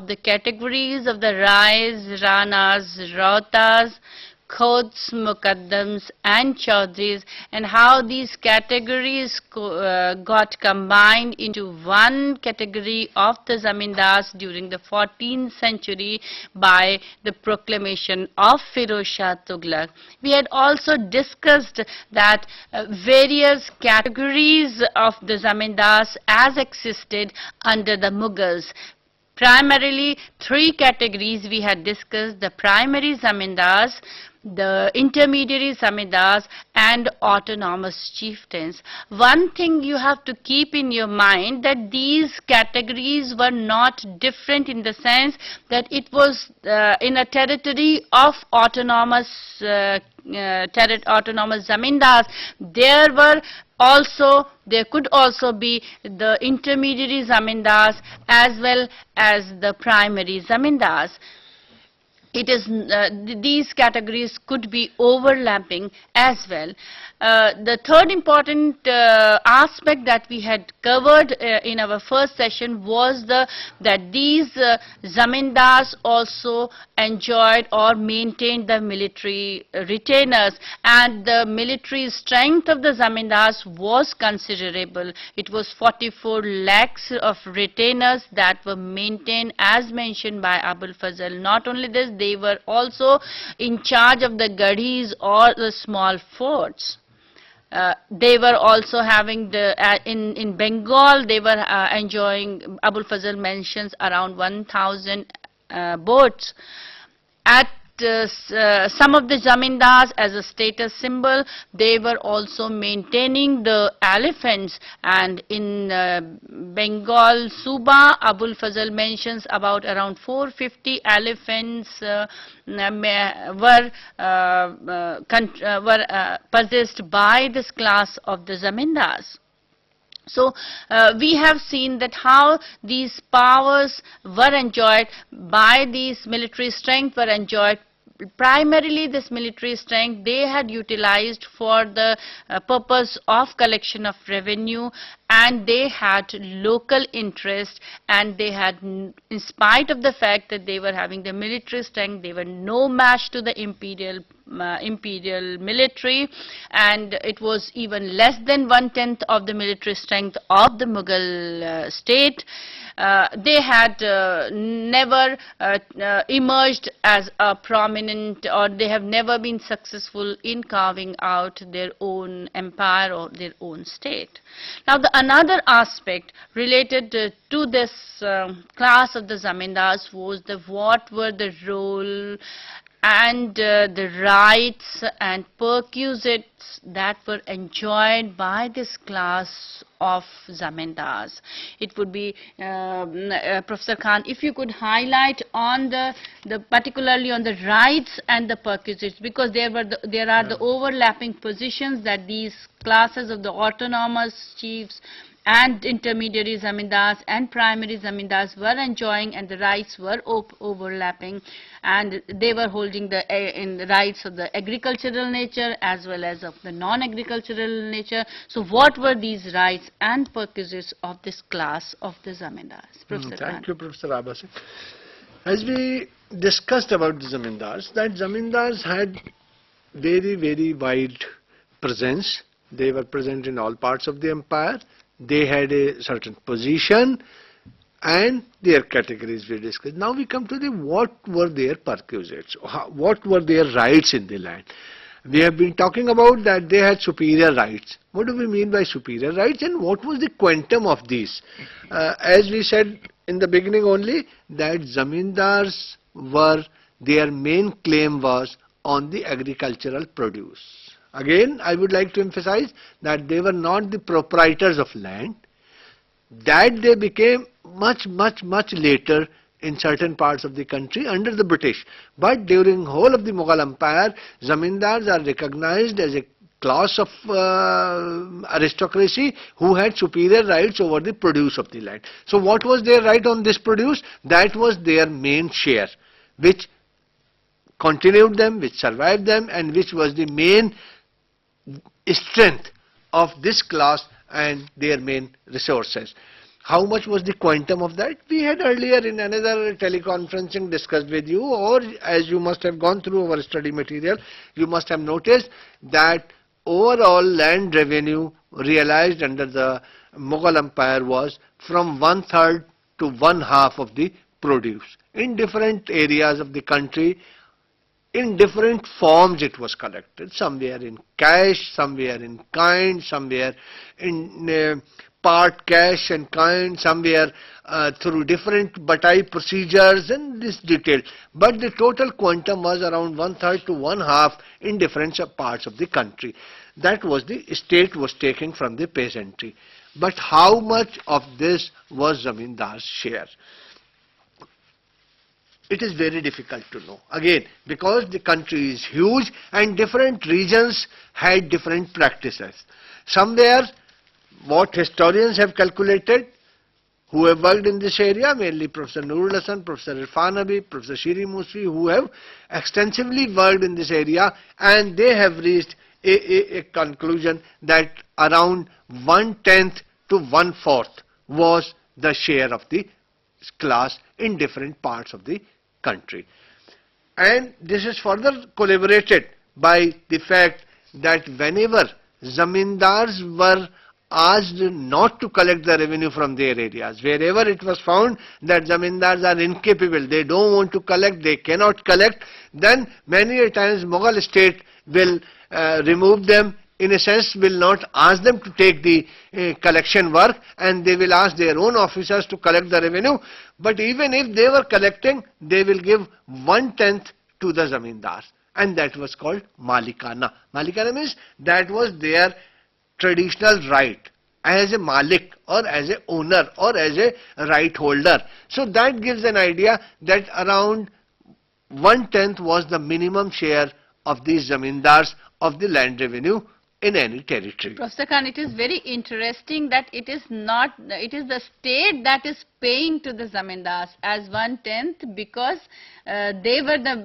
the categories of the Rais, Ranas, Rautas, Khods, Mukaddams and Chaudhries, and how these categories got combined into one category of the Zamindars during the 14th century by the proclamation of Firoz Shah Tughlaq. We had also discussed that various categories of the Zamindars as existed under the Mughals. Primarily, three categories we had discussed: the primary zamindars, the intermediary zamindars, and autonomous chieftains. One thing you have to keep in your mind, that these categories were not different in the sense that it was in a territory of autonomous zamindars. There could also be the intermediary zamindars as well as the primary zamindars. These categories could be overlapping as well. The third important aspect that we had covered in our first session was that these zamindars also enjoyed or maintained the military retainers, and the military strength of the zamindars was considerable. It was 44 lakhs of retainers that were maintained as mentioned by Abul Fazl. Not only this, they were also in charge of the gadhis or the small forts. They were also having in Bengal, they were enjoying, Abul Fazl mentions, around 1,000 boats. At some of the zamindars, as a status symbol, they were also maintaining the elephants, and in Bengal Suba, Abul Fazl mentions about around 450 elephants were possessed by this class of the zamindars. So we have seen that how these powers were enjoyed by these military strength were enjoyed. Primarily, this military strength they had utilized for the purpose of collection of revenue, and they had local interest, and they had, in spite of the fact that they were having the military strength, they were no match to the imperial military, and it was even less than 1/10 of the military strength of the Mughal state. They had never emerged as a prominent, or they have never been successful in carving out their own empire or their own state. Now, another aspect related to this class of the zamindars was what were the role and the rights and perquisites that were enjoyed by this class of zamindars. It would be, Professor Khan, if you could highlight on particularly on the rights and the perquisites, because there are the overlapping positions that these classes of the autonomous chiefs and intermediary zamindars and primary zamindars were enjoying, and the rights were overlapping, and they were holding the rights of the agricultural nature as well as of the non-agricultural nature. So what were these rights and perquisites of this class of the zamindars? Professor Thank you, Professor Abbasi. As we discussed about the zamindars, that zamindars had very, very wide presence. They were present in all parts of the empire. They had a certain position, and their categories we discussed. Now we come to what were their perquisites, what were their rights in the land. We have been talking about that they had superior rights. What do we mean by superior rights, and what was the quantum of these? As we said in the beginning only, that zamindars were, their main claim was on the agricultural produce. Again, I would like to emphasize that they were not the proprietors of land. That they became much later in certain parts of the country under the British. But during whole of the Mughal Empire, zamindars are recognized as a class of aristocracy who had superior rights over the produce of the land. So what was their right on this produce? That was their main share, which continued them, which survived them, and which was the main strength of this class and their main resources. How much was the quantum of that? We had earlier in another teleconferencing discussed with you, or as you must have gone through our study material, you must have noticed that overall land revenue realized under the Mughal Empire was from 1/3 to 1/2 of the produce. In different areas of the country, in different forms it was collected, somewhere in cash, somewhere in kind, somewhere in part cash and kind, somewhere through different batai procedures and this detail. But the total quantum was around 1/3 to 1/2 in different parts of the country. That was the state was taking from the peasantry. But how much of this was Zamindar's share? It is very difficult to know. Again, because the country is huge and different regions had different practices. Somewhere, what historians have calculated, who have worked in this area, mainly Professor Nurul Hasan, Professor Irfan Habib, Professor Shiri Musfi, who have extensively worked in this area, and they have reached a conclusion that around 1/10 to 1/4 was the share of the class in different parts of the country. And this is further corroborated by the fact that whenever zamindars were asked not to collect the revenue from their areas, wherever it was found that zamindars are incapable, they don't want to collect, they cannot collect, then many a times Mughal state will remove them, in a sense will not ask them to take the collection work, and they will ask their own officers to collect the revenue. But even if they were collecting, they will give 1/10 to the zamindars, and that was called malikana. Malikana means that was their traditional right as a malik or as a owner or as a right holder. So that gives an idea that around 1/10 was the minimum share of these zamindars of the land revenue in any territory. Professor Khan, it is very interesting that it is the state that is paying to the zamindars as 1/10 because they were the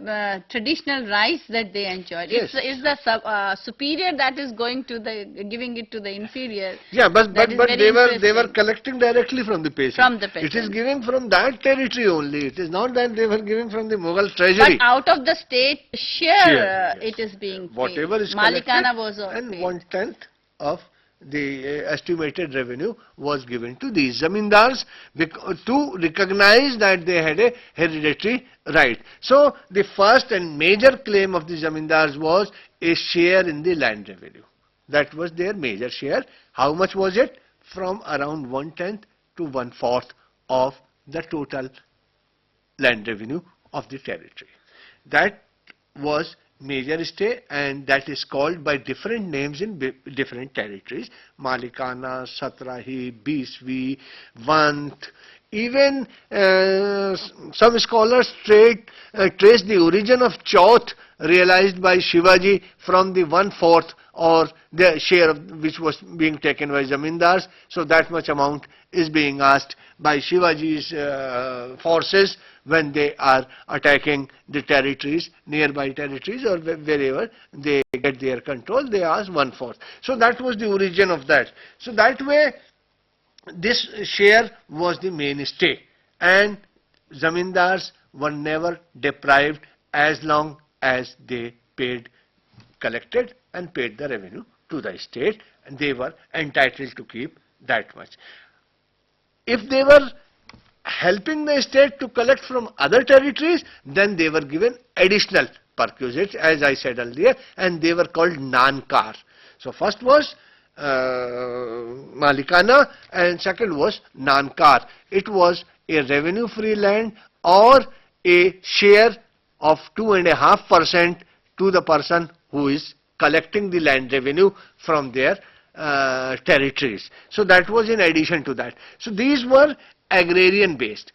traditional rights that they enjoyed. Yes. It's the superior that is giving it to the inferior. Yeah, but they were collecting directly from the peasant. From the peasant. It is given from that territory only. It is not that they were giving from the Mughal treasury. But out of the state share, Yes. it is being paid. Whatever is Malikana collected, was and paid. 1/10 of the estimated revenue was given to these zamindars to recognize that they had a hereditary right. So the first and major claim of the zamindars was a share in the land revenue. That was their major share. How much was it? From around 1/10 to 1/4 of the total land revenue of the territory. That was major stay, and that is called by different names in different territories. Malikana, Satrahi, Biswi, Vant. Even some scholars trace the origin of Chauth realized by Shivaji from the 1/4 or the share of which was being taken by zamindars. So that much amount is being asked by Shivaji's forces when they are attacking the territories, nearby territories, or wherever they get their control, they ask 1/4. So that was the origin of that. So that way, this share was the mainstay, and zamindars were never deprived as long as they collected and paid the revenue to the state, and they were entitled to keep that much. If they were helping the state to collect from other territories, then they were given additional perquisites, as I said earlier, and they were called nankar. So first was Malikana, and second was nankar. It was a revenue-free land or a share of 2.5% to the person who is collecting the land revenue from their territories. So that was in addition to that. So these were agrarian based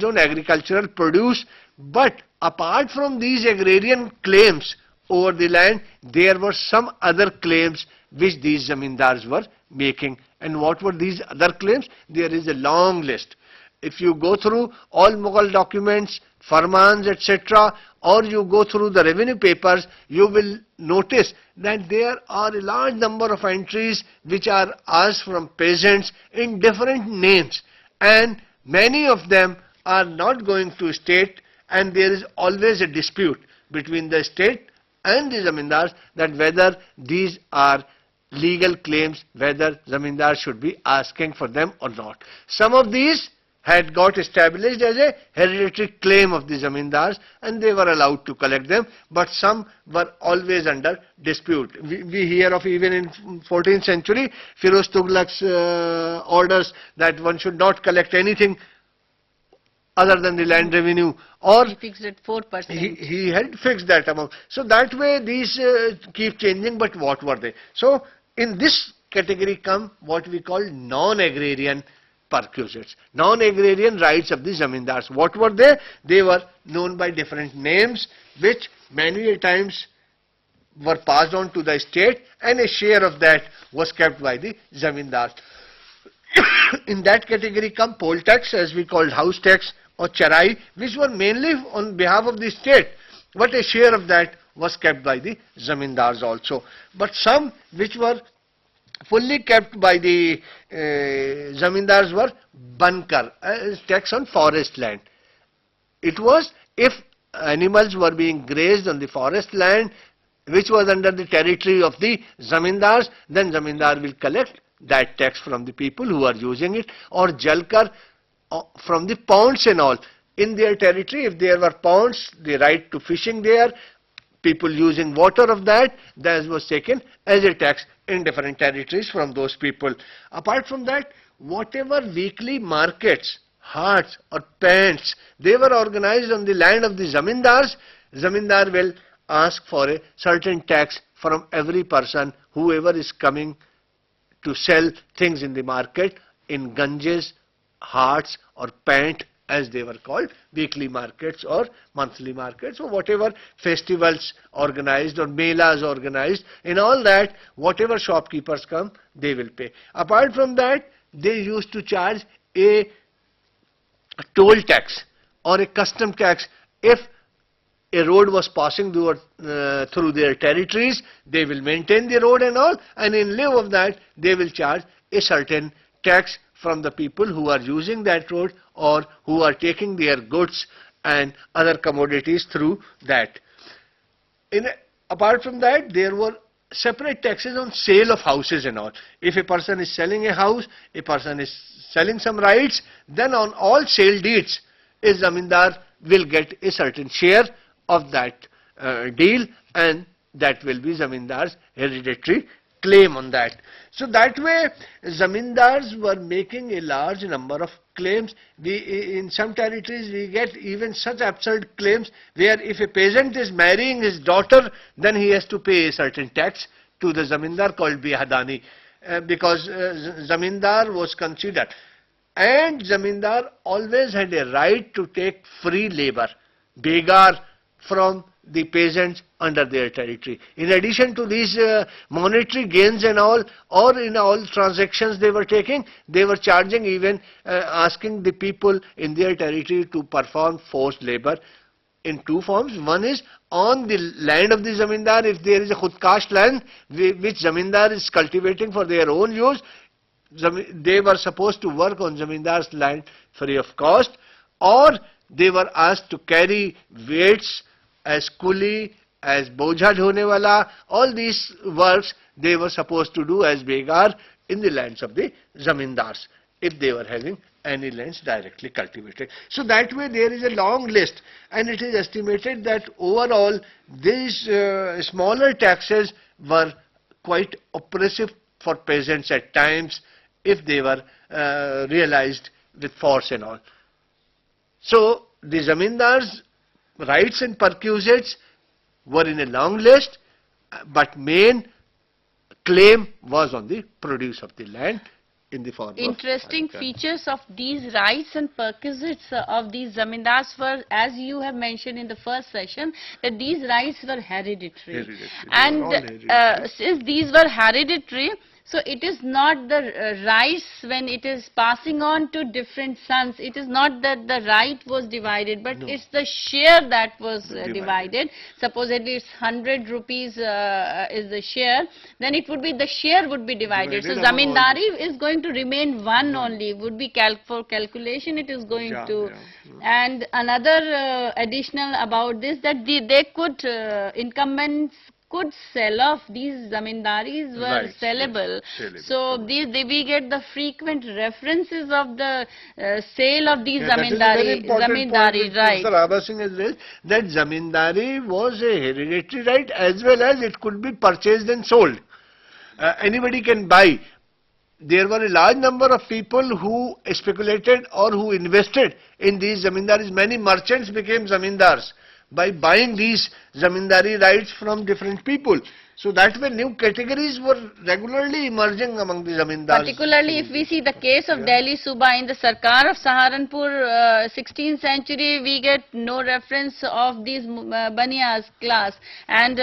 on agricultural produce, but apart from these agrarian claims over the land, there were some other claims which these zamindars were making. And what were these other claims? There is a long list. If you go through all Mughal documents, farmans, etc., or you go through the revenue papers, you will notice that there are a large number of entries which are asked from peasants in different names. and many of them are not going to state, and there is always a dispute between the state and the zamindars that whether these are legal claims, whether zamindar should be asking for them or not. Some of these had got established as a hereditary claim of the zamindars and they were allowed to collect them, but some were always under dispute. We hear of even in 14th century Firoz Tughlaq's orders that one should not collect anything other than the land revenue, or He fixed at 4%. he had fixed that amount. So that way these keep changing, but what were they? So in this category come what we call non-agrarian perquisites, non-agrarian rights of the zamindars. What were they? They were known by different names, which many a times were passed on to the state, and a share of that was kept by the zamindars. In that category come poll tax, as we called house tax, or charai, which were mainly on behalf of the state, but a share of that was kept by the zamindars also. But some which were fully kept by the zamindars were bankar, tax on forest land. It was if animals were being grazed on the forest land which was under the territory of the zamindars, then zamindar will collect that tax from the people who are using it, or jalkar from the ponds and all. In their territory, if there were ponds, the right to fishing there, people using water of that was taken as a tax in different territories from those people. Apart from that, whatever weekly markets, haats or pants, they were organized on the land of the zamindars, zamindar will ask for a certain tax from every person, whoever is coming to sell things in the market in ganges, haats or pant, as they were called, weekly markets or monthly markets, or whatever festivals organized or melas organized. In all that, whatever shopkeepers come, they will pay. Apart from that, they used to charge a toll tax or a custom tax. If a road was passing through their territories, they will maintain the road and all, and in lieu of that, they will charge a certain tax from the people who are using that road or who are taking their goods and other commodities through that. Apart from that, there were separate taxes on sale of houses and all. If a person is selling a house, a person is selling some rights, then on all sale deeds, a zamindar will get a certain share of that deal, and that will be zamindar's hereditary claim on that. So that way zamindars were making a large number of claims. In some territories we get even such absurd claims where if a peasant is marrying his daughter, then he has to pay a certain tax to the zamindar called bihadani, because zamindar was considered, and zamindar always had a right to take free labor, begar, from the peasants under their territory. In addition to these monetary gains and all, or in all transactions they were taking, they were charging, even asking the people in their territory to perform forced labor in two forms. One is on the land of the zamindar, if there is a khudkash land which zamindar is cultivating for their own use, they were supposed to work on zamindar's land free of cost, or they were asked to carry weights as kuli, as bojha dhone wala, all these works they were supposed to do as begar in the lands of the zamindars, if they were having any lands directly cultivated. So that way there is a long list, and it is estimated that overall these smaller taxes were quite oppressive for peasants at times if they were realized with force and all. So the zamindars' rights and perquisites were in a long list, but main claim was on the produce of the land in the form Interesting of features of these rights and perquisites of these zamindars were, as you have mentioned in the first session, that these rights were hereditary. Hereditary. And They were all hereditary. since these were hereditary, So it is not the rights when it is passing on to different sons. It is not that the right was divided, but No. it's the share that was Divided. divided. Supposedly it's 100 rupees is the share, then it would be the share would be divided. So Divided among all zamindari is going to remain one only. Would be for calculation it is going Yeah, to. yeah. And another additional about this, that they could incumbents could sell off. These zamindaris were Right, yes, sellable. sellable, So we get the frequent references of the sale of these Yeah, that is a very important point zamindari, which right. Mr. Abha Singh has raised, that zamindari was a hereditary right as well as it could be purchased and sold. Anybody can buy. There were a large number of people who speculated or who invested in these zamindaris. Many merchants became zamindars by buying these zamindari rights from different people. So that way new categories were regularly emerging among the zamindars. Particularly if we see the case of Delhi Suba in the Sarkar of Saharanpur, 16th century, we get no reference of these Baniyas class. And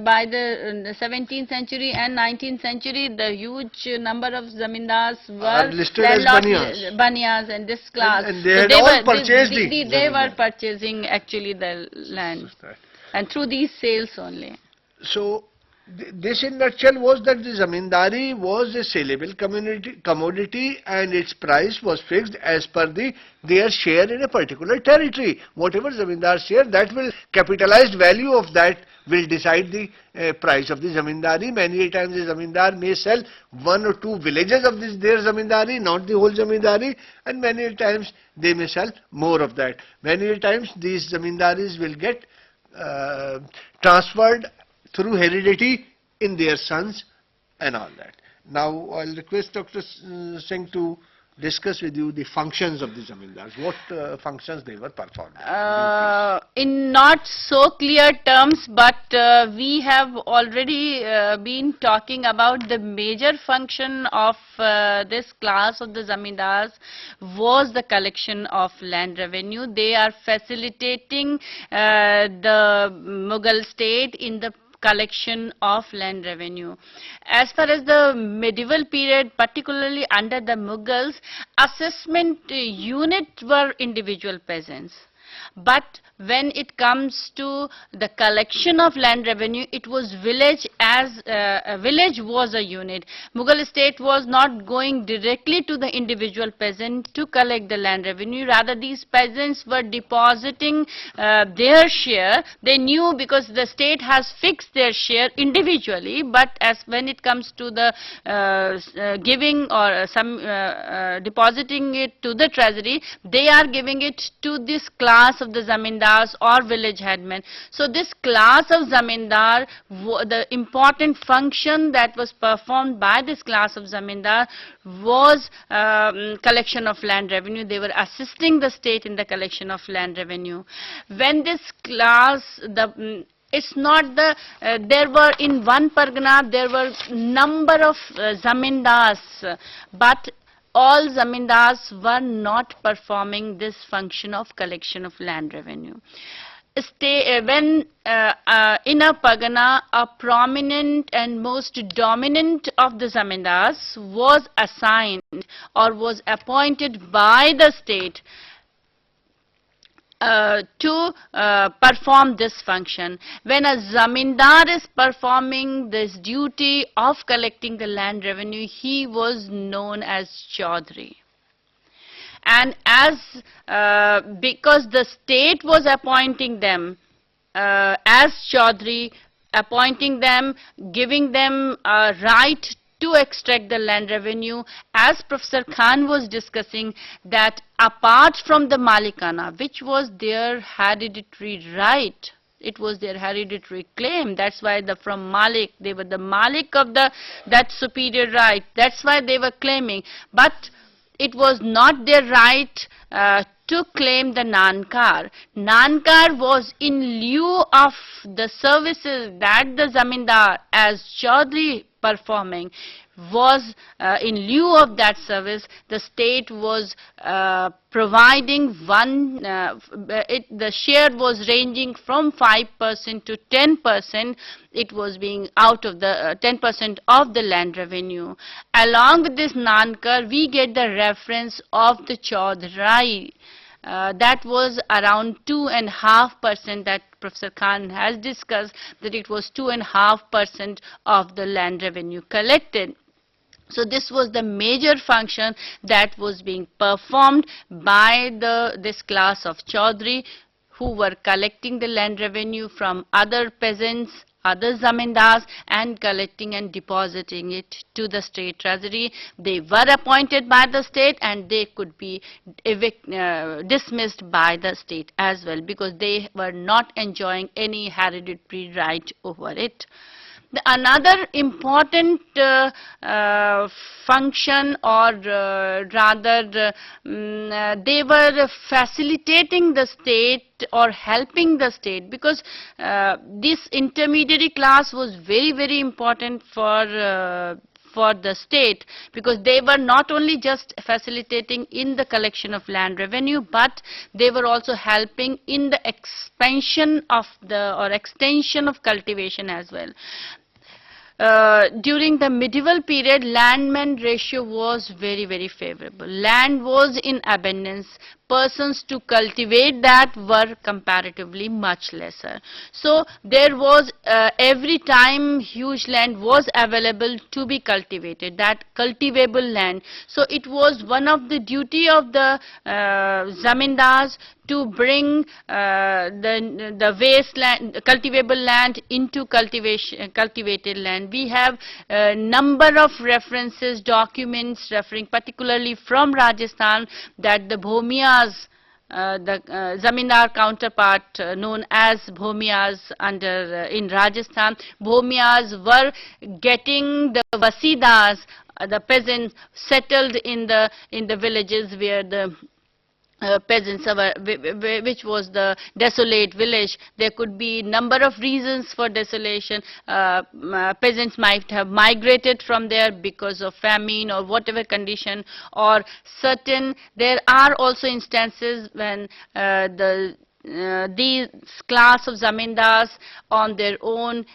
by the 17th century and 19th century, the huge number of zamindars Are were listed as landlords, Baniyas in this class. And they had all purchased they were zamindar. purchasing actually the land. Right. And through these sales only. So this in nutshell was that the zamindari was a saleable commodity and its price was fixed as per their share in a particular territory. Whatever zamindar share, that will capitalized value of that will decide the price of the zamindari. Many a times the zamindar may sell one or two villages of their zamindari, not the whole zamindari, and many a times they may sell more of that. Many a times these zamindaris will get transferred through heredity in their sons and all that. Now I'll request Dr. Singh to discuss with you the functions of the zamindars, what functions they were performing. In not so clear terms, but we have already been talking about the major function of this class of the zamindars was the collection of land revenue. They are facilitating the Mughal state in the collection of land revenue. As far as the medieval period, particularly under the Mughals, assessment unit were individual peasants. But when it comes to the collection of land revenue, it was village as a village was a unit. Mughal state was not going directly to the individual peasant to collect the land revenue. Rather, these peasants were depositing their share. They knew because the state has fixed their share individually, but as when it comes to the giving or some depositing it to the treasury, they are giving it to this class of the zamindars or village headmen. So this class of zamindar, the important function that was performed by this class of zamindar was collection of land revenue. They were assisting the state in the collection of land revenue. When this class, it's not the, there were in one pargana, there were number of zamindars, but all zamindars were not performing this function of collection of land revenue. When in a pargana, a prominent and most dominant of the zamindars was assigned or was appointed by the state to perform this function. When a zamindar is performing this duty of collecting the land revenue, he was known as Chaudhary. And as because the state was appointing them as Chaudhary, appointing them, giving them a right to extract the land revenue, as Professor Khan was discussing, that apart from the Malikana, which was their hereditary right, it was their hereditary claim. That's why from Malik, they were the Malik of that superior right. That's why they were claiming. But it was not their right to claim the Nankar. Nankar was in lieu of the services that the zamindar as Chaudhary performing was in lieu of that service, the state was providing the share was ranging from 5% to 10%. It was being out of the 10% of the land revenue. Along with this Nankar, we get the reference of the Chaudhary. That was around 2.5% that Professor Khan has discussed, that it was 2.5% of the land revenue collected. So this was the major function that was being performed by this class of Chaudhary, who were collecting the land revenue from other peasants, other zamindars, and collecting and depositing it to the state treasury. They were appointed by the state, and they could be dismissed by the state as well, because they were not enjoying any hereditary right over it. Another important function, or rather they were facilitating the state or helping the state, because this intermediary class was very, very important for the state, because they were not only just facilitating in the collection of land revenue, but they were also helping in the expansion of extension of cultivation as well. During the medieval period, land-man ratio was very, very favorable. Land was in abundance. Persons to cultivate that were comparatively much lesser. So there was every time huge land was available to be cultivated, that cultivable land. So it was one of the duty of the zamindars to bring the wasteland, cultivable land into cultivated land. We have a number of references, documents referring particularly from Rajasthan, that the bhomiyas, the zamindar counterpart known as bhomiyas in Rajasthan, bhomiyas were getting the vasidas, the peasants settled in the villages where the peasants, which was the desolate village. There could be number of reasons for desolation. Peasants might have migrated from there because of famine or whatever condition, or there are also instances when these class of zamindars on their own,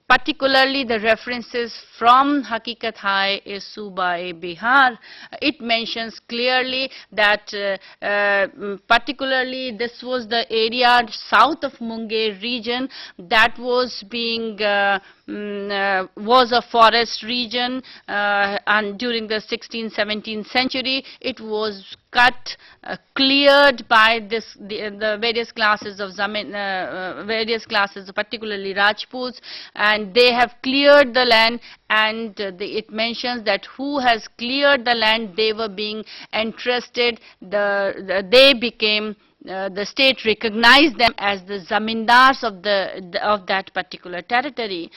particularly the references from Hakikat Hai is Subai Bihar. It mentions clearly that particularly this was the area south of Munger region that was being was a forest region, and during the 16th, 17th century it was cut, cleared by the various classes of various classes, particularly Rajputs, and they have cleared the land, and it mentions that who has cleared the land, they were being entrusted, they became the state recognized them as the zamindars of that particular territory.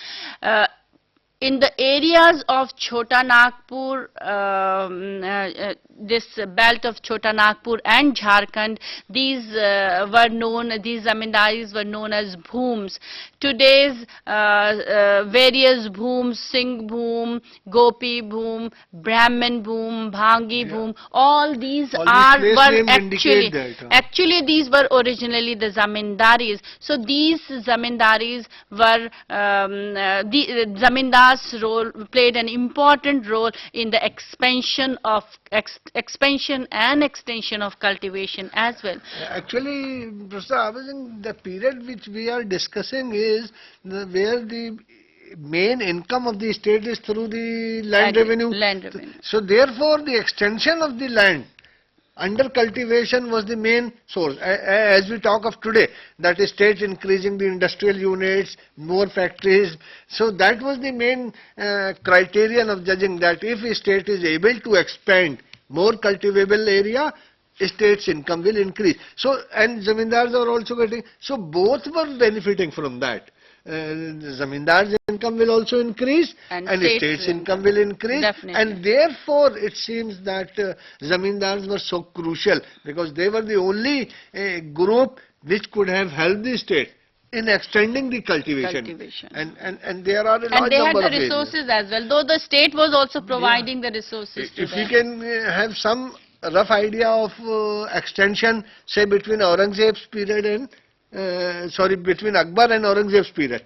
In the areas of Chota Nagpur, this belt of Chota Nagpur and Jharkhand, these zamindaris were known as bhooms. Today's various bhooms, Singh bhoom, Gopi bhoom, Brahmin bhoom, Bhangi bhoom, all these actually these were originally the zamindaris. So these zamindaris were zamindars played an important role in the expansion and extension of cultivation as well. Actually, Professor, the period which we are discussing is where the main income of the state is through the land revenue. So therefore, the extension of the land under cultivation was the main source. As we talk of today, that is state increasing the industrial units, more factories. So that was the main criterion of judging, that if a state is able to expand more cultivable area, state's income will increase. So, and zamindars are also getting, so both were benefiting from that. Zamindar's income will also increase, and state's income will increase. Definitely. And therefore it seems that zamindars were so crucial, because they were the only group which could have helped the state in extending the cultivation. And there are a large And they had number the of areas. resources as well, though the state was also providing the resources to If we them. can have some rough idea of extension, say between Aurangzeb's period and, between Akbar and Aurangzeb's period.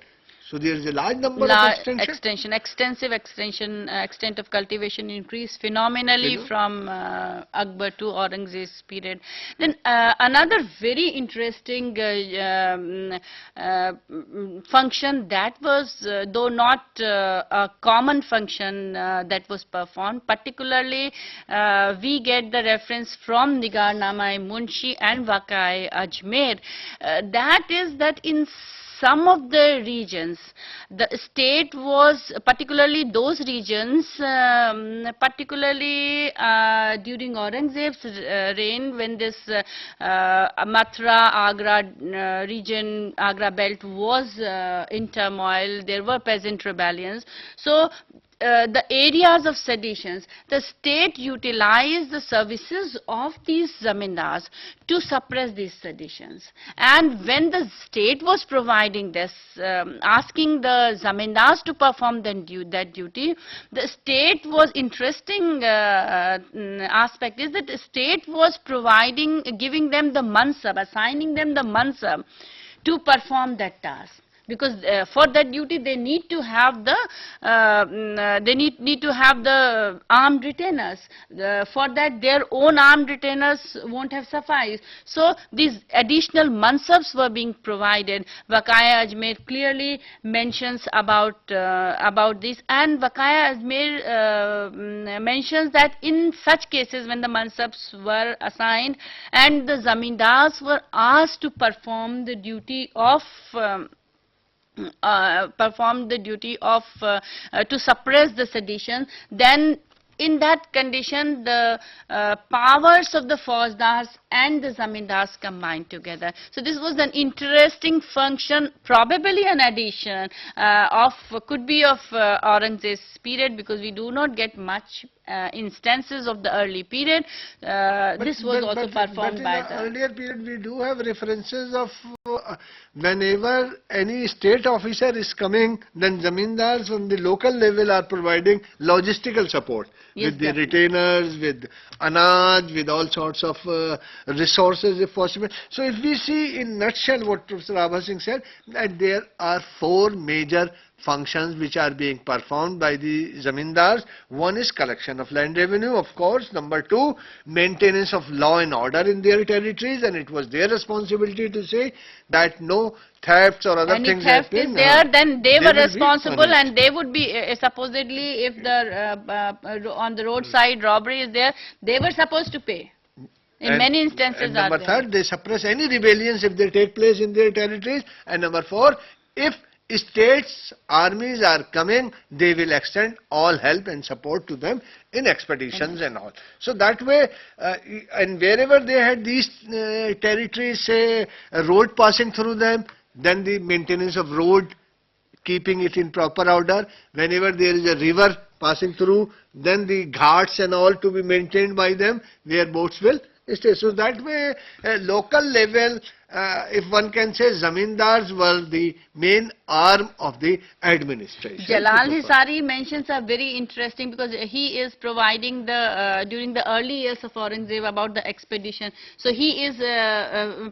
So there is a large number of extension. Extensive extension, extent of cultivation increased phenomenally from Akbar to Aurangzeb's period. Then another very interesting function that was, though not a common function that was performed, particularly we get the reference from Nigarnama-e-Munshi and Waqai-e-Ajmer, that is that in some of the regions, the state was, particularly those regions, particularly during Aurangzeb's reign, when this Mathura, Agra region, Agra belt was in turmoil, there were peasant rebellions. So the areas of seditions, the state utilized the services of these zamindars to suppress these seditions. And when the state was providing this, asking the zamindars to perform that duty, the state was, interesting aspect is that the state was providing, giving them the mansab, assigning them the mansab to perform that task. Because for that duty they need to have the armed retainers. For that their own armed retainers won't have sufficed. So these additional mansabs were being provided. Waqai-e-Ajmer clearly mentions about this, and Waqai-e-Ajmer mentions that in such cases when the mansabs were assigned and the zamindars were asked to perform the duty of to suppress the sedition, then in that condition the powers of the Faujdars and the zamindars combined together. So this was an interesting function, probably an addition could be of Aurangzeb's period, because we do not get much instances of the early period. This was also performed by the earlier period. We do have references of whenever any state officer is coming, then zamindars on the local level are providing logistical support. Yes, with the retainers, with anaj, with all sorts of resources if possible. So if we see in nutshell what Professor Abha Singh said, that there are 4 major functions which are being performed by the zamindars. One is collection of land revenue, of course. Number 2, maintenance of law and order in their territories, and it was their responsibility to say that no thefts or other things theft is there, then they were responsible, and they would be supposedly, if the on the roadside robbery is there, they were supposed to pay. In many instances, and number 3, they suppress any rebellions if they take place in their territories. And number 4, if states, armies are coming, they will extend all help and support to them in expeditions and all. So that way, and wherever they had these territories, say a road passing through them, then the maintenance of road, keeping it in proper order. Whenever there is a river passing through, then the ghats and all to be maintained by them, where boats will stay. So that way, local level, if one can say, zamindars were the main arm of the administration. Jalal Hisari mentions are very interesting, because he is providing the during the early years of Aurangzeb about the expedition. So he is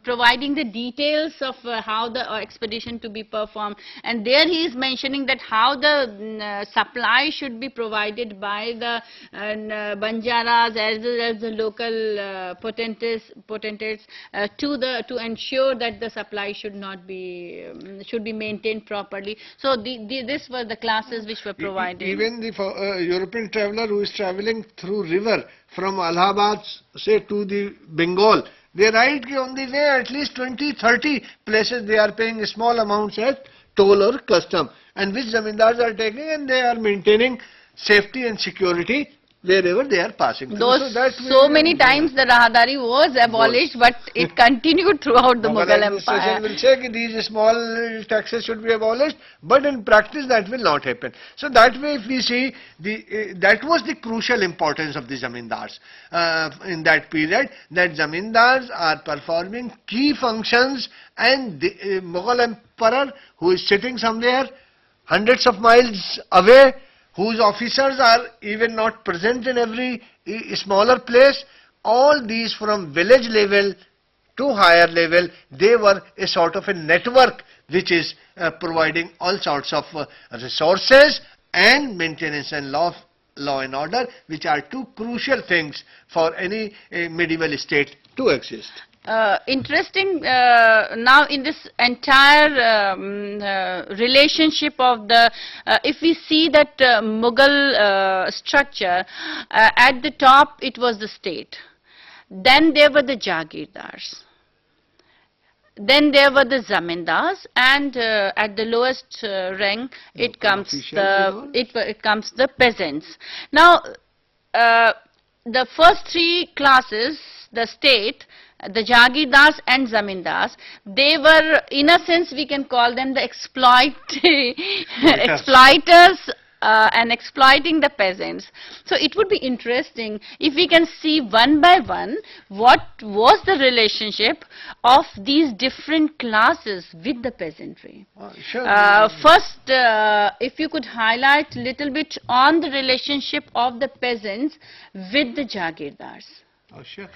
providing the details of how the expedition to be performed, and there he is mentioning that how the supply should be provided by the Banjaras as well as the local potentates to ensure that the supply should be maintained properly. So this were the classes which were provided. Even the European traveller who is travelling through river from Allahabad, say, to the Bengal, they write on the way at least 20-30 places they are paying small amounts as toll or custom, and which zamindars are taking, and they are maintaining safety and security wherever they are passing through. Those that so will- many times the Rahadari was abolished, but it continued throughout the Mughal administration Empire. will say that these small taxes should be abolished, but in practice that will not happen. So that way, if we see, that was the crucial importance of the zamindars in that period, that zamindars are performing key functions, and the Mughal emperor, who is sitting somewhere hundreds of miles away, whose officers are even not present in every smaller place, all these from village level to higher level, they were a sort of a network which is providing all sorts of resources and maintenance and law and order, which are two crucial things for any medieval state to exist. Interesting, now in this entire relationship of the, if we see that Mughal structure, at the top it was the state, then there were the Jagirdars, then there were the Zamindars, and at the lowest rank it comes it comes the peasants. Now the first three classes, the state, the Jagirdars and Zamindars, they were, in a sense we can call them the exploiters and exploiting the peasants. So it would be interesting if we can see one by one what was the relationship of these different classes with the peasantry. Sure. First, if you could highlight a little bit on the relationship of the peasants with the Jagirdars. Oh, sure.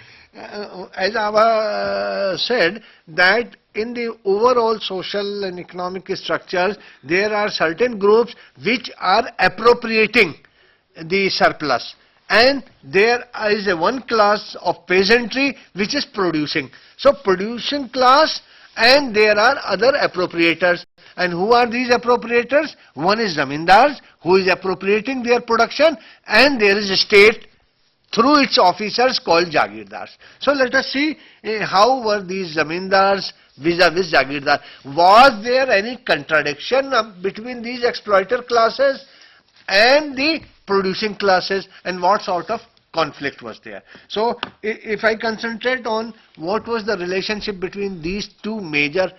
As Ava said, that in the overall social and economic structures, there are certain groups which are appropriating the surplus, and there is a one class of peasantry which is producing. So producing class, and there are other appropriators. And who are these appropriators? One is zamindars, who is appropriating their production, and there is a state through its officers called Jagirdars. So let us see how were these zamindars vis-a-vis Jagirdar. Was there any contradiction between these exploiter classes and the producing classes, and what sort of conflict was there? So if I concentrate on what was the relationship between these two major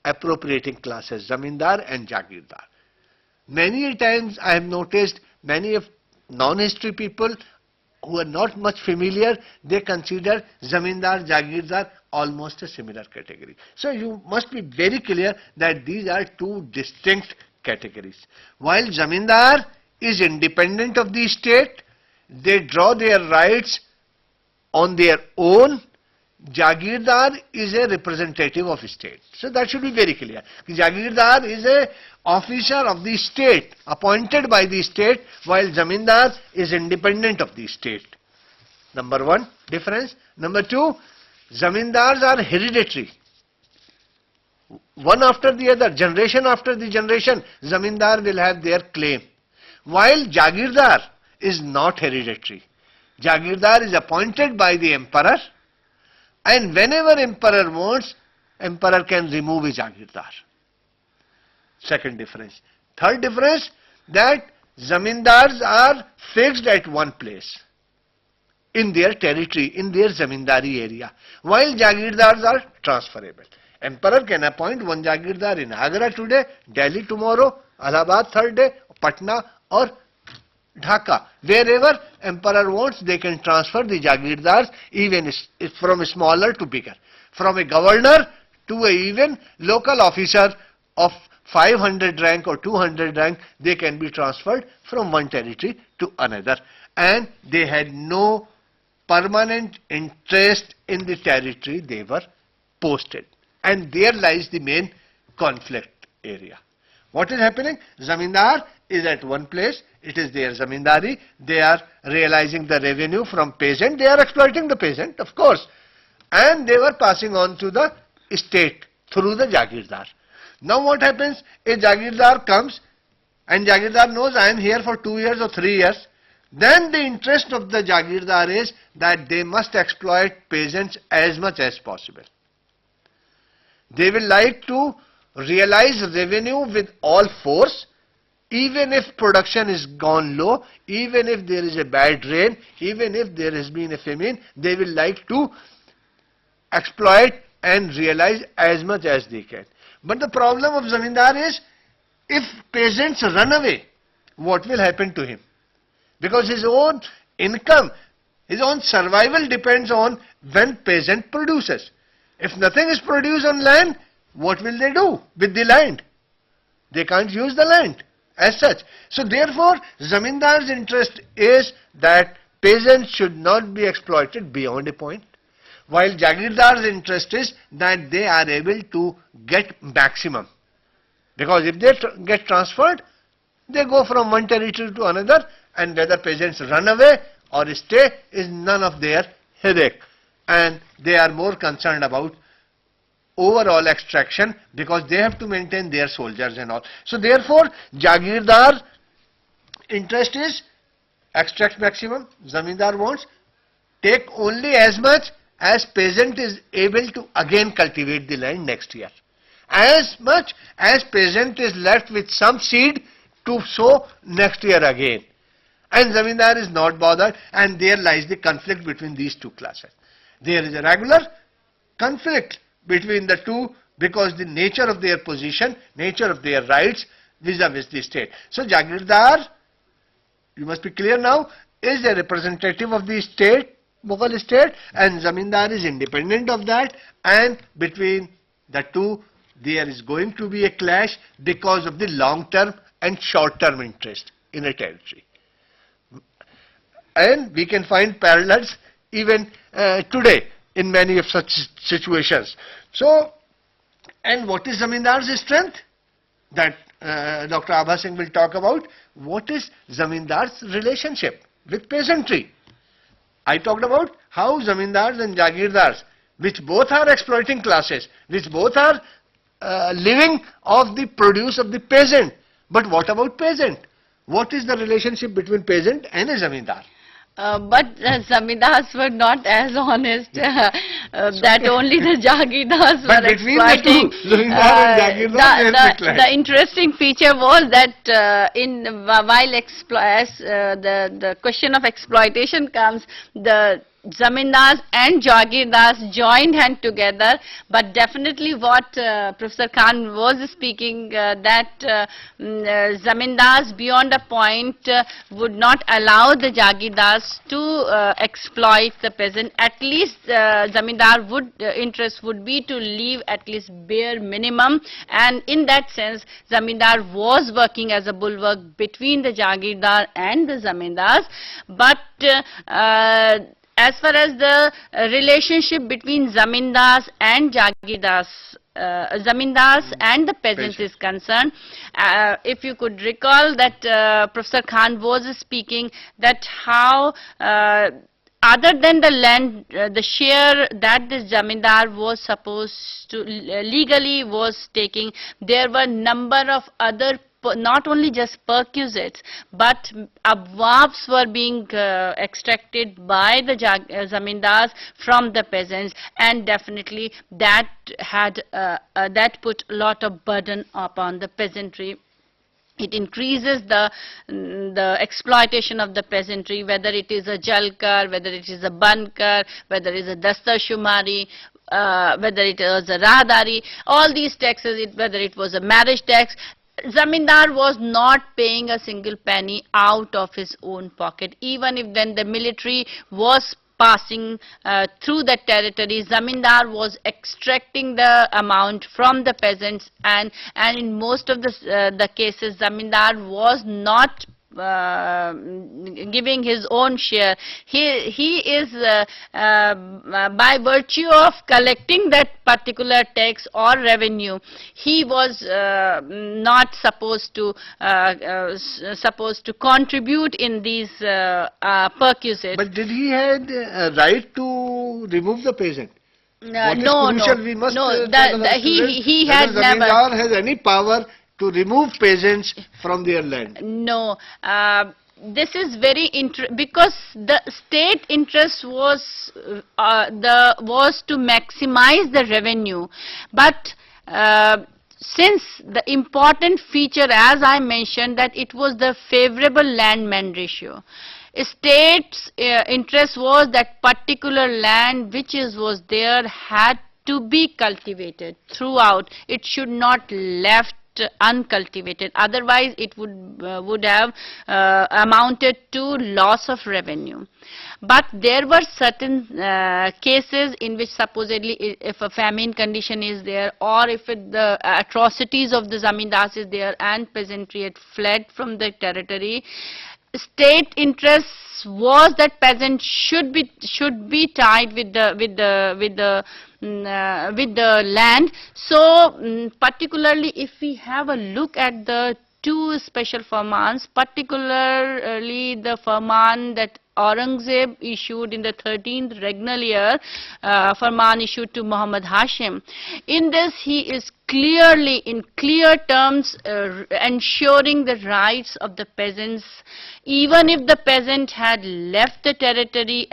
appropriating classes, zamindar and Jagirdar. Many times I have noticed many of non-history people who are not much familiar, they consider zamindar, Jagirdar almost a similar category. So you must be very clear that these are two distinct categories. While zamindar is independent of the state, they draw their rights on their own. Jagirdar is a representative of state. So that should be very clear. Jagirdar is a officer of the state, appointed by the state, while zamindar is independent of the state. Number one difference. Number two, zamindars are hereditary. One after the other, generation after the generation, zamindar will have their claim. While Jagirdar is not hereditary. Jagirdar is appointed by the emperor, and whenever emperor wants, emperor can remove his Jagirdar. Second difference. Third difference, that zamindars are fixed at one place in their territory, in their zamindari area, while Jagirdars are transferable. Emperor can appoint one Jagirdar in Agra today, Delhi tomorrow, Allahabad third day, Patna or Dhaka. Wherever emperor wants, they can transfer the Jagirdars, even from smaller to bigger. From a governor to a even local officer of 500 rank or 200 rank, they can be transferred from one territory to another. And they had no permanent interest in the territory they were posted. And there lies the main conflict area. What is happening? Zamindar is at one place, it is their zamindari, they are realizing the revenue from peasant, they are exploiting the peasant, of course, and they were passing on to the state through the Jagirdar. Now what happens? A Jagirdar comes, and Jagirdar knows I am here for 2 years or 3 years. Then the interest of the Jagirdar is that they must exploit peasants as much as possible. They will like to realize revenue with all force, even if production is gone low, even if there is a bad rain, even if there has been a famine, they will like to exploit and realize as much as they can. But the problem of zamindar is, if peasants run away, what will happen to him? Because his own income, his own survival depends on when peasant produces. If nothing is produced on land, what will they do with the land? They can't use the land as such. So therefore, zamindar's interest is that peasants should not be exploited beyond a point, while Jagirdar's interest is that they are able to get maximum. Because if they get transferred, they go from one territory to another, and whether peasants run away or stay is none of their headache. And they are more concerned about overall extraction, because they have to maintain their soldiers and all. So therefore, Jagirdar interest is extract maximum, zamindar wants take only as much as peasant is able to again cultivate the land next year. As much as peasant is left with some seed to sow next year again. And zamindar is not bothered, and there lies the conflict between these two classes. There is a regular conflict between the two, because the nature of their position, nature of their rights vis-a-vis the state. So Jagirdar, you must be clear now, is a representative of the state, Mughal state, and zamindar is independent of that, and between the two there is going to be a clash because of the long-term and short-term interest in a territory. And we can find parallels even today in many of such situations. So, and what is zamindar's strength? That Dr. Abha Singh will talk about. What is zamindar's relationship with peasantry? I talked about how zamindars and jagirdars, which both are exploiting classes, which both are living off the produce of the peasant. But what about peasant? What is the relationship between peasant and a zamindar? But zamindars were not as honest that only the jagirdars were exploiting. The interesting feature was that the question of exploitation comes, the zamindars and jagirdars joined hand together, but definitely what Professor Khan was speaking, that zamindars beyond a point would not allow the jagirdars to exploit the peasant. At least zamindar interest would be to leave at least bare minimum, and in that sense zamindar was working as a bulwark between the jagirdar and the zamindars. But as far as the relationship between zamindars and jagirdars, zamindars and the peasants is concerned, if you could recall that Professor Khan was speaking that how other than the land, the share that this zamindar was supposed to legally was taking, there were number of other not only just perquisites, but abwabs were being extracted by the zamindars from the peasants, and definitely that had that put a lot of burden upon the peasantry. It increases the exploitation of the peasantry, whether it is a jalkar, whether it is a bankar, whether it is a dastar shumari, whether it was a rahdari, all these taxes, whether it was a marriage tax. Zamindar was not paying a single penny out of his own pocket. Even if when the military was passing through the territory, zamindar was extracting the amount from the peasants, and in most of the cases zamindar was not giving his own share. He is by virtue of collecting that particular tax or revenue, he was not supposed to contribute in these perquisites. But did he have a right to remove the peasant? He had never. Zamindar has any power to remove peasants from their land? No. This is very because the state interest was to maximize the revenue, but since the important feature, as I mentioned, that it was the favorable land-man ratio. State's interest was that particular land which was there had to be cultivated throughout. It should not left uncultivated, otherwise it would have amounted to loss of revenue. But there were certain cases in which supposedly if a famine condition is there, or if the atrocities of the zamindars is there and peasantry had fled from the territory, state interest was that peasants should be tied with the land. So particularly if we have a look at the two special farmans, particularly the farman that Aurangzeb issued in the 13th regnal year, farman issued to Muhammad Hashim. In this he is clearly, in clear terms, ensuring the rights of the peasants, even if the peasant had left the territory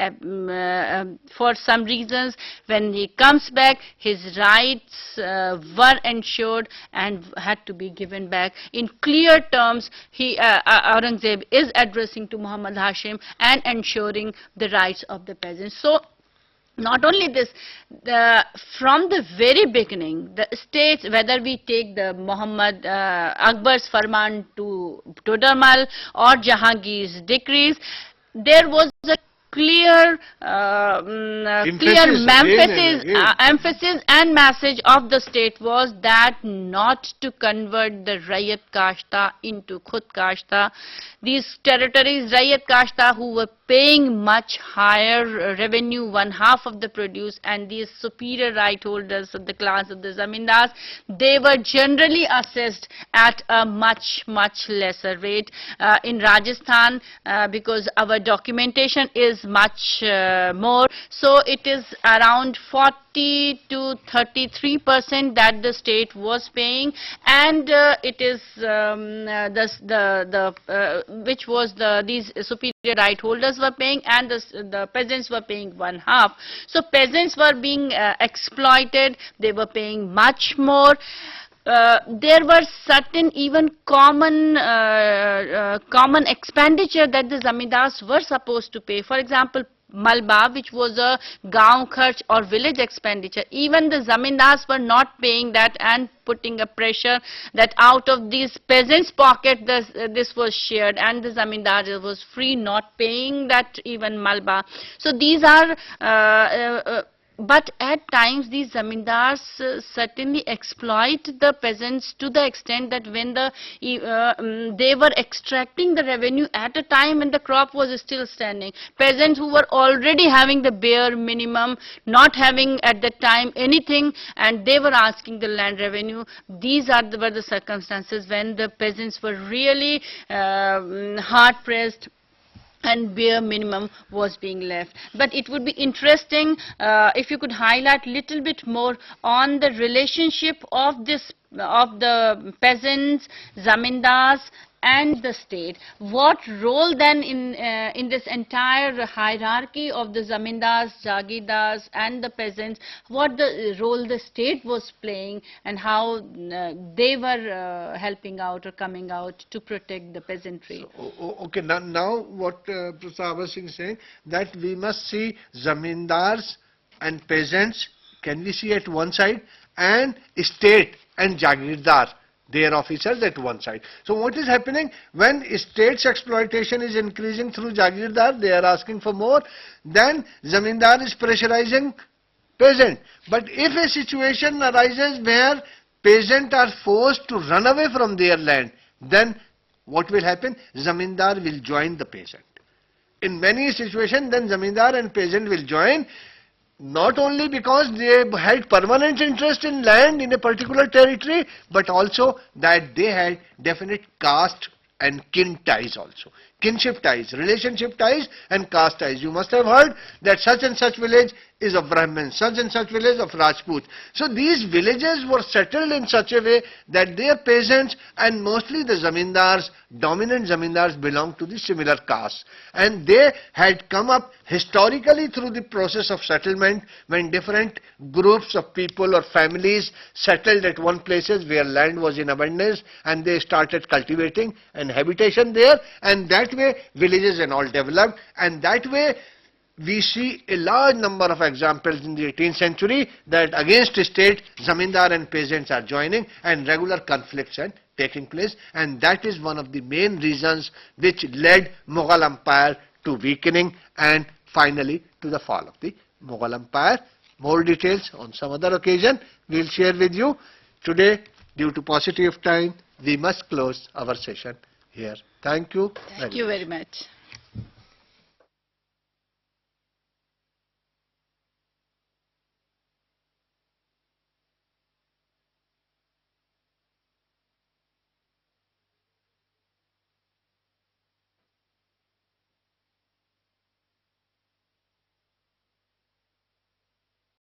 for some reasons. When he comes back, his rights were ensured and had to be given back. In clear terms, Aurangzeb is addressing to Muhammad Hashim and ensuring the rights of the peasants. So not only this, from the very beginning, the states, whether we take the Muhammad Akbar's Farman to Todarmal or Jahangir's decrees, there was a clear emphasis and message of the state was that not to convert the Rayat Kashta into Khud Kashta. These territories, Rayat Kashta, who were paying much higher revenue, 1/2 of the produce, and these superior right holders of the class of the zamindars, they were generally assessed at a much lesser rate. In Rajasthan, because our documentation is much more, so it is around 40 to 33% that the state was paying, and it is which was these superior right holders were paying, and the peasants were paying 1/2. So peasants were being exploited, they were paying much more. There were certain even common expenditure that the zamindars were supposed to pay. For example, Malba, which was a gaon kharch or village expenditure, even the zamindars were not paying that and putting a pressure that out of these peasants' pocket this was shared, and the zamindar was free, not paying that even Malba. So these are but at times these zamindars certainly exploit the peasants to the extent that when they were extracting the revenue at a time when the crop was still standing, peasants who were already having the bare minimum, not having at that time anything, and they were asking the land revenue. These were the circumstances when the peasants were really hard pressed and bare minimum was being left. But it would be interesting if you could highlight little bit more on the relationship of the peasants, zamindars and the state. What role then in this entire hierarchy of the zamindars, jagirdars and the peasants, what the role the state was playing and how they were helping out or coming out to protect the peasantry? So, okay, now what Professor Singh is saying, that we must see zamindars and peasants, can we see at one side, and state and jagirdar, their officers at one side. So what is happening when state's exploitation is increasing through jagirdar, they are asking for more, then zamindar is pressurizing peasant. But if a situation arises where peasants are forced to run away from their land, then what will happen? Zamindar will join the peasant. In many situations, then zamindar and peasant will join, not only because they had permanent interest in land in a particular territory, but also that they had definite caste and kin ties also. kinship ties, relationship ties and caste ties. You must have heard that such and such village is of Brahmin, such and such village of Rajput. So these villages were settled in such a way that their peasants and mostly the zamindars, dominant zamindars, belonged to the similar caste. And they had come up historically through the process of settlement when different groups of people or families settled at one places where land was in abundance and they started cultivating and habitation there, and that way villages and all developed, and that way we see a large number of examples in the 18th century that against state, zamindar and peasants are joining and regular conflicts are taking place, and that is one of the main reasons which led Mughal Empire to weakening and finally to the fall of the Mughal Empire. More details on some other occasion we will share with you. Today, due to paucity of time, we must close our session here. Thank you. Thank you very much.